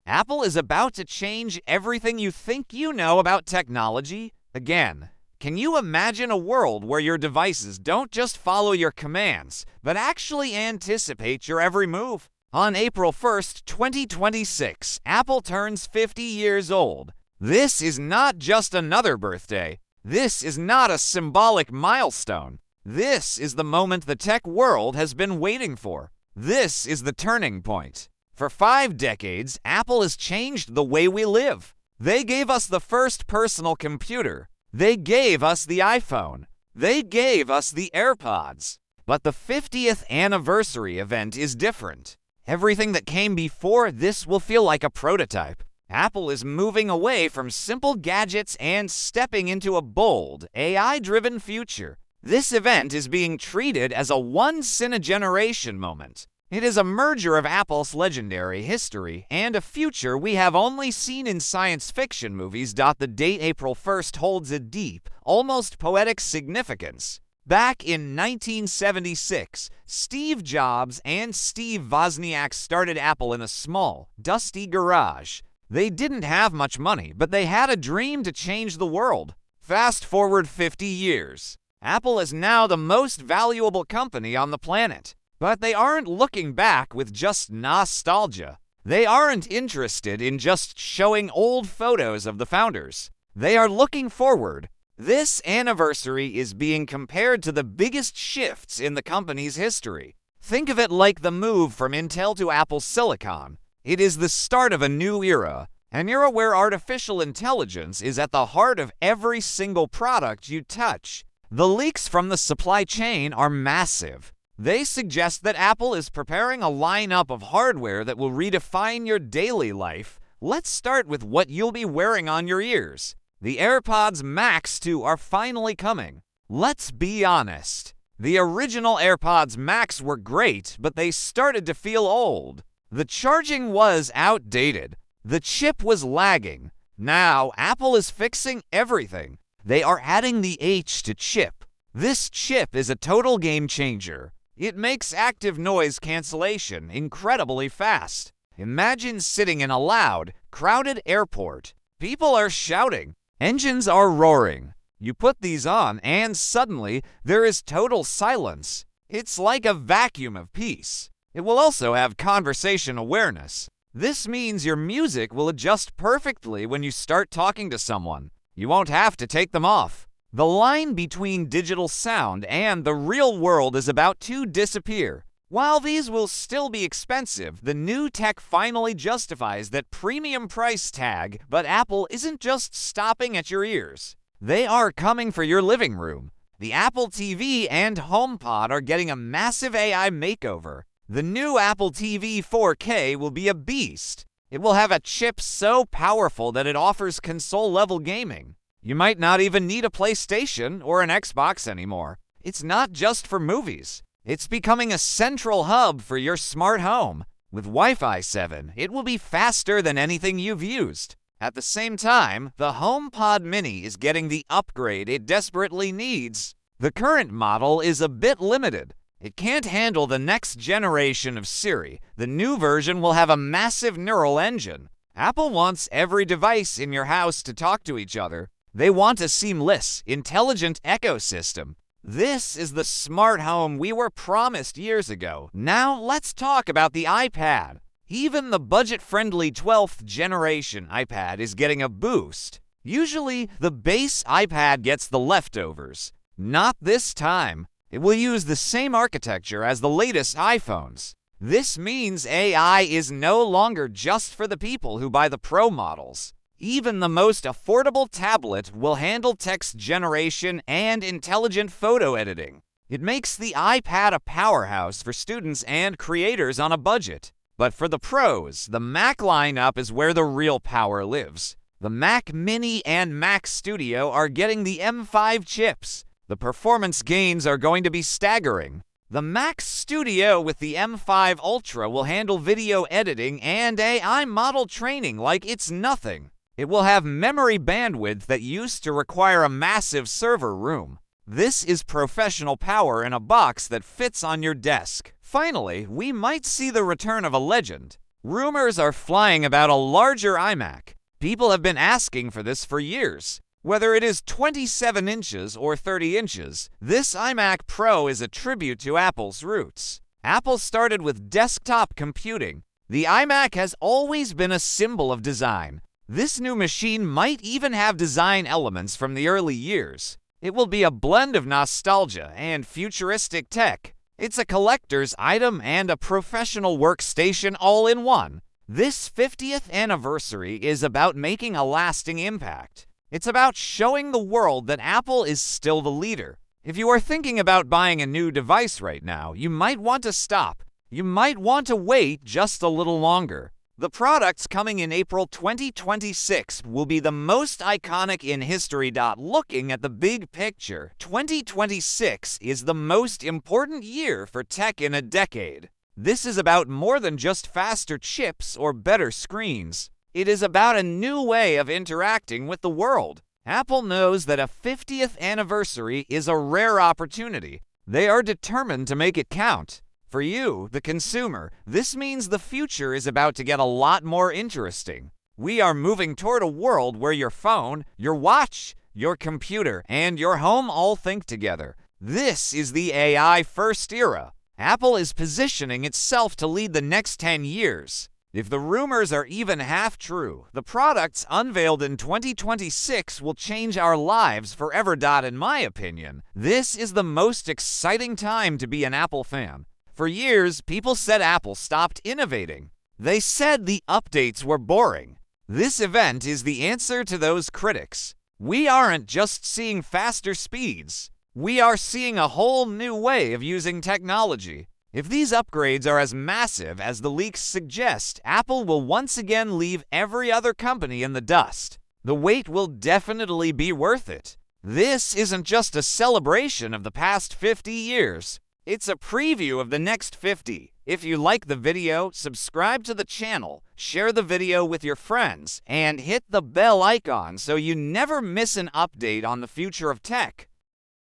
Apple is about to change everything you think you know about technology again. Can you imagine a world where your devices don't just follow your commands, but actually anticipate your every move? On April 1st, 2026, Apple turns 50 years old. This is not just another birthday. This is not a symbolic milestone. This is the moment the tech world has been waiting for. This is the turning point. For 5 decades, Apple has changed the way we live. They gave us the first personal computer. They gave us the iPhone. They gave us the AirPods. But the 50th anniversary event is different. Everything that came before this will feel like a prototype. Apple is moving away from simple gadgets and stepping into a bold, AI-driven future. This event is being treated as a once-in-a-generation moment. It is a merger of Apple's legendary history and a future we have only seen in science fiction movies. The date April 1st holds a deep, almost poetic significance. Back in 1976, Steve Jobs and Steve Wozniak started Apple in a small, dusty garage. They didn't have much money, but they had a dream to change the world. Fast forward 50 years. Apple is now the most valuable company on the planet. But they aren't looking back with just nostalgia. They aren't interested in just showing old photos of the founders. They are looking forward. This anniversary is being compared to the biggest shifts in the company's history. Think of it like the move from Intel to Apple Silicon. It is the start of a new era, an era where artificial intelligence is at the heart of every single product you touch. The leaks from the supply chain are massive. They suggest that Apple is preparing a lineup of hardware that will redefine your daily life. Let's start with what you'll be wearing on your ears. The AirPods Max 2 are finally coming. Let's be honest. The original AirPods Max were great, but they started to feel old. The charging was outdated. The chip was lagging. Now, Apple is fixing everything. They are adding the H to chip. This chip is a total game changer. It makes active noise cancellation incredibly fast. Imagine sitting in a loud, crowded airport. People are shouting. Engines are roaring. You put these on and suddenly there is total silence. It's like a vacuum of peace. It will also have conversation awareness. This means your music will adjust perfectly when you start talking to someone. You won't have to take them off. The line between digital sound and the real world is about to disappear. While these will still be expensive, the new tech finally justifies that premium price tag, but Apple isn't just stopping at your ears. They are coming for your living room. The Apple TV and HomePod are getting a massive AI makeover. The new Apple TV 4K will be a beast. It will have a chip so powerful that it offers console-level gaming. You might not even need a PlayStation or an Xbox anymore. It's not just for movies. It's becoming a central hub for your smart home. With Wi-Fi 7, it will be faster than anything you've used. At the same time, the HomePod Mini is getting the upgrade it desperately needs. The current model is a bit limited. It can't handle the next generation of Siri. The new version will have a massive neural engine. Apple wants every device in your house to talk to each other. They want a seamless, intelligent ecosystem. This is the smart home we were promised years ago. Now let's talk about the iPad. Even the budget-friendly 12th generation iPad is getting a boost. Usually, the base iPad gets the leftovers. Not this time. It will use the same architecture as the latest iPhones. This means AI is no longer just for the people who buy the Pro models. Even the most affordable tablet will handle text generation and intelligent photo editing. It makes the iPad a powerhouse for students and creators on a budget. But for the pros, the Mac lineup is where the real power lives. The Mac Mini and Mac Studio are getting the M5 chips. The performance gains are going to be staggering. The Mac Studio with the M5 Ultra will handle video editing and AI model training like it's nothing. It will have memory bandwidth that used to require a massive server room. This is professional power in a box that fits on your desk. Finally, we might see the return of a legend. Rumors are flying about a larger iMac. People have been asking for this for years. Whether it is 27 inches or 30 inches, this iMac Pro is a tribute to Apple's roots. Apple started with desktop computing. The iMac has always been a symbol of design. This new machine might even have design elements from the early years. It will be a blend of nostalgia and futuristic tech. It's a collector's item and a professional workstation all in one. This 50th anniversary is about making a lasting impact. It's about showing the world that Apple is still the leader. If you are thinking about buying a new device right now, you might want to stop. You might want to wait just a little longer. The products coming in April 2026 will be the most iconic in history. Looking at the big picture, 2026 is the most important year for tech in a decade. This is about more than just faster chips or better screens. It is about a new way of interacting with the world. Apple knows that a 50th anniversary is a rare opportunity. They are determined to make it count. For you, the consumer, this means the future is about to get a lot more interesting. We are moving toward a world where your phone, your watch, your computer, and your home all think together. This is the AI first era. Apple is positioning itself to lead the next 10 years. If the rumors are even half true, the products unveiled in 2026 will change our lives forever. In my opinion, this is the most exciting time to be an Apple fan. For years, people said Apple stopped innovating. They said the updates were boring. This event is the answer to those critics. We aren't just seeing faster speeds. We are seeing a whole new way of using technology. If these upgrades are as massive as the leaks suggest, Apple will once again leave every other company in the dust. The wait will definitely be worth it. This isn't just a celebration of the past 50 years. It's a preview of the next 50. If you like the video, subscribe to the channel, share the video with your friends, and hit the bell icon so you never miss an update on the future of tech.